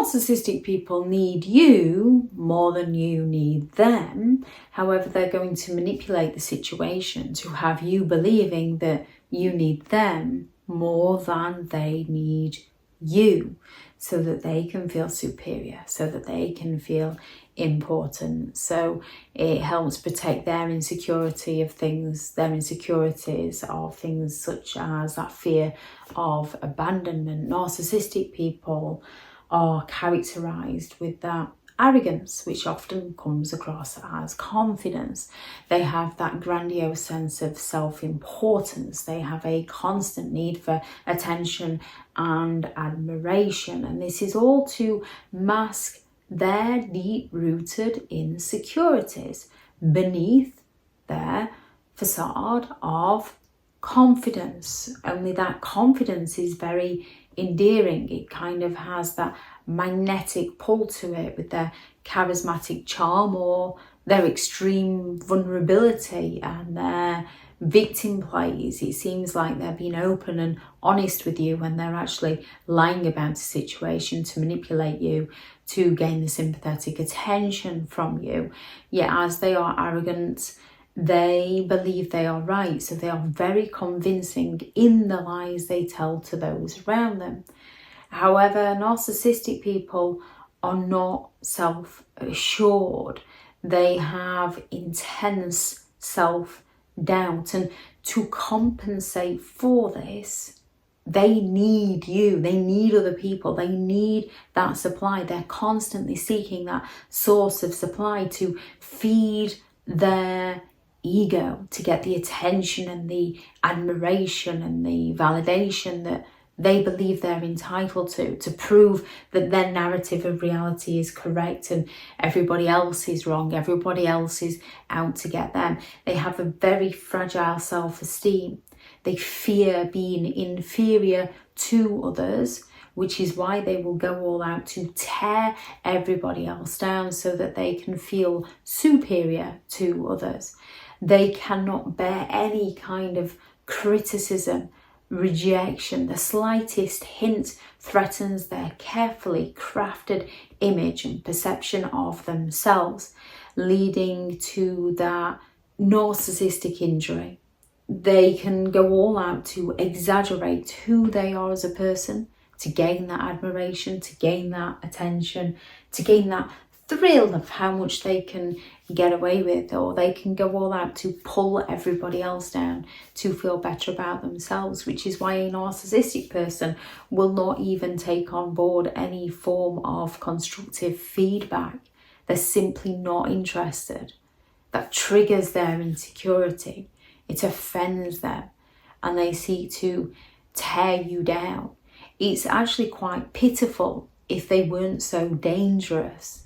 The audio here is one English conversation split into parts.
Narcissistic people need you more than you need them. However, they're going to manipulate the situation to have you believing that you need them more than they need you, so that they can feel superior, so that they can feel important. So it helps protect their insecurity of things, their insecurities of things such as that fear of abandonment. Narcissistic people are characterized with that arrogance, which often comes across as confidence. They have that grandiose sense of self-importance. They have a constant need for attention and admiration, and this is all to mask their deep-rooted insecurities beneath their facade of confidence. Only that confidence is very endearing. It kind of has that magnetic pull to it with their charismatic charm or their extreme vulnerability and their victim plays. It seems like they're being open and honest with you when they're actually lying about a situation to manipulate you, to gain the sympathetic attention from you. Yet as they are arrogant, they believe they are right, so they are very convincing in the lies they tell to those around them. However, narcissistic people are not self-assured. They have intense self-doubt, and to compensate for this, they need you, they need other people, they need that supply. They're constantly seeking that source of supply to feed their ego, to get the attention and the admiration and the validation that they believe they're entitled to prove that their narrative of reality is correct and everybody else is wrong, everybody else is out to get them. They have a very fragile self-esteem. They fear being inferior to others, which is why they will go all out to tear everybody else down so that they can feel superior to others. They cannot bear any kind of criticism, rejection. The slightest hint threatens their carefully crafted image and perception of themselves, leading to that narcissistic injury. They can go all out to exaggerate who they are as a person, to gain that admiration, to gain that attention, to gain that thrill of how much they can get away with, or they can go all out to pull everybody else down to feel better about themselves, which is why a narcissistic person will not even take on board any form of constructive feedback. They're simply not interested. That triggers their insecurity. It offends them, and they seek to tear you down. It's actually quite pitiful if they weren't so dangerous.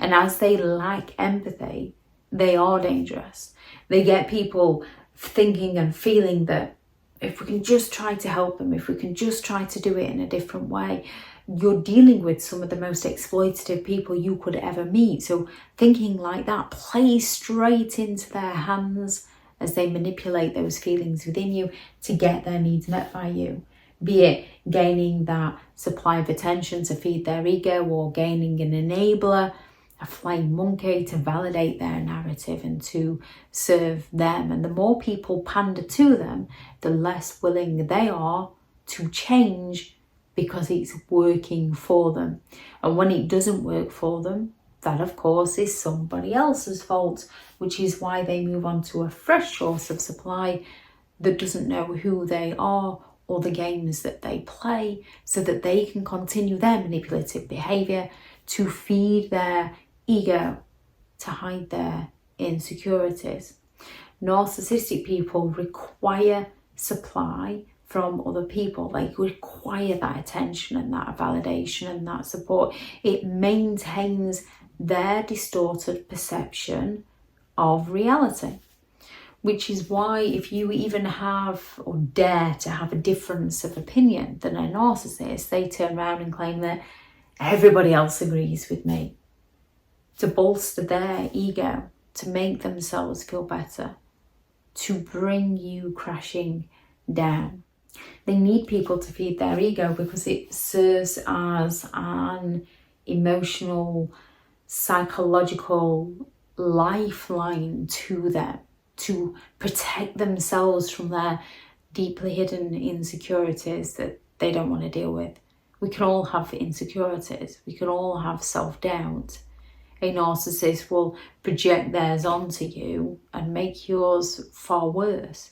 And as they lack empathy, they are dangerous. They get people thinking and feeling that if we can just try to help them, if we can just try to do it in a different way, you're dealing with some of the most exploitative people you could ever meet. So thinking like that plays straight into their hands as they manipulate those feelings within you to get their needs met by you. Be it gaining that supply of attention to feed their ego, or gaining an enabler, a flying monkey to validate their narrative and to serve them. And the more people pander to them, the less willing they are to change, because it's working for them. And when it doesn't work for them, that of course is somebody else's fault, which is why they move on to a fresh source of supply that doesn't know who they are or the games that they play, so that they can continue their manipulative behaviour to feed their ego, to hide their insecurities. Narcissistic people require supply from other people. They require that attention and that validation and that support. It maintains their distorted perception of reality, which is why if you even have or dare to have a difference of opinion than a narcissist, they turn around and claim that everybody else agrees with me, to bolster their ego, to make themselves feel better, to bring you crashing down. They need people to feed their ego because it serves as an emotional, psychological lifeline to them to protect themselves from their deeply hidden insecurities that they don't want to deal with. We can all have insecurities. We can all have self-doubt. A narcissist will project theirs onto you and make yours far worse.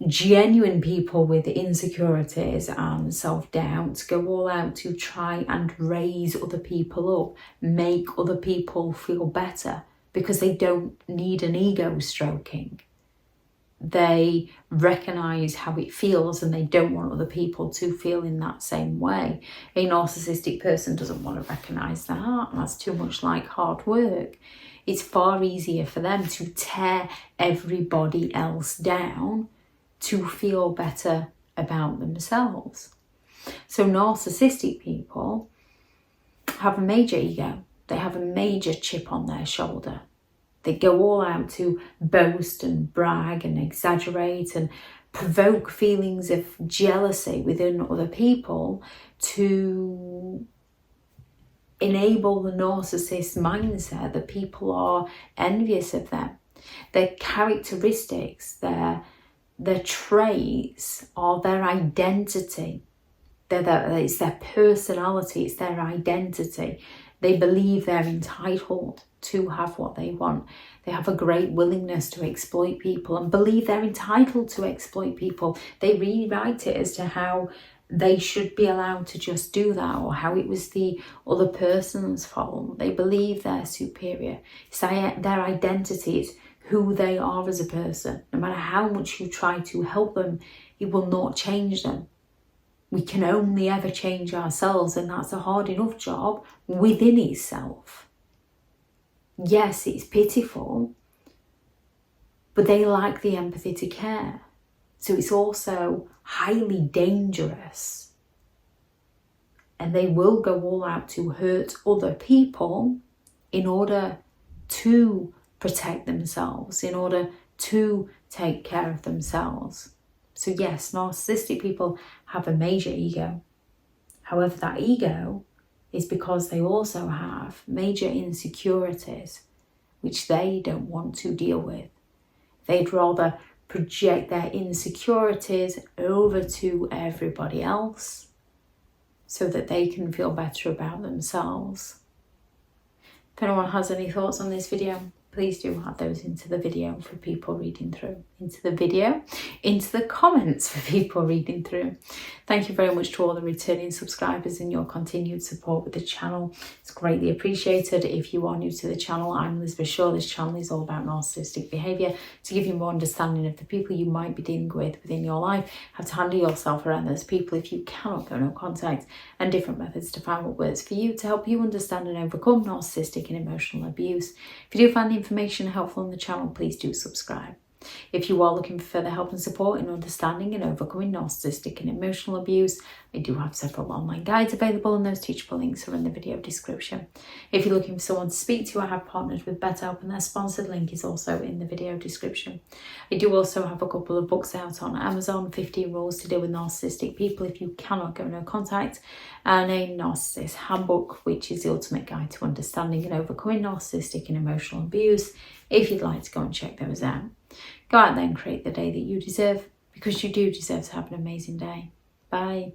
Genuine people with insecurities and self-doubt go all out to try and raise other people up, make other people feel better, because they don't need an ego stroking. They recognise how it feels and they don't want other people to feel in that same way. A narcissistic person doesn't want to recognise that. That's too much like hard work. It's far easier for them to tear everybody else down to feel better about themselves. So narcissistic people have a major ego. They have a major chip on their shoulder. They go all out to boast and brag and exaggerate and provoke feelings of jealousy within other people to enable the narcissist mindset that people are envious of them. Their characteristics, their traits are their identity. It's their personality, it's their identity. They believe they're entitled to have what they want. They have a great willingness to exploit people and believe they're entitled to exploit people. They rewrite it as to how they should be allowed to just do that, or how it was the other person's fault. They believe they're superior. It's their identity. It's who they are as a person. No matter how much you try to help them, it will not change them. We can only ever change ourselves, and that's a hard enough job within itself. Yes, it's pitiful, but they lack the empathy to care. So it's also highly dangerous. And they will go all out to hurt other people in order to protect themselves, in order to take care of themselves. So yes, narcissistic people have a major ego. However, that ego is because they also have major insecurities, which they don't want to deal with. They'd rather project their insecurities over to everybody else so that they can feel better about themselves. If anyone has any thoughts on this video, please do add those into the video for people reading through. Into the comments for people reading through. Thank you very much to all the returning subscribers and your continued support with the channel. It's greatly appreciated. If you are new to the channel, I'm Elizabeth Shaw. This channel is all about narcissistic behaviour to give you more understanding of the people you might be dealing with within your life, how to handle yourself around those people if you cannot go no contact, and different methods to find what works for you to help you understand and overcome narcissistic and emotional abuse. If you do find the information helpful on the channel, please do subscribe. If you are looking for further help and support in understanding and overcoming narcissistic and emotional abuse, I do have several online guides available, and those teachable links are in the video description. If you're looking for someone to speak to, I have partnered with BetterHelp, and their sponsored link is also in the video description. I do also have a couple of books out on Amazon, 15 Rules to Deal with Narcissistic People If You Cannot Go No Contact, and a Narcissists Handbook, which is the ultimate guide to understanding and overcoming narcissistic and emotional abuse, if you'd like to go and check those out. Go out there and create the day that you deserve, because you do deserve to have an amazing day. Bye.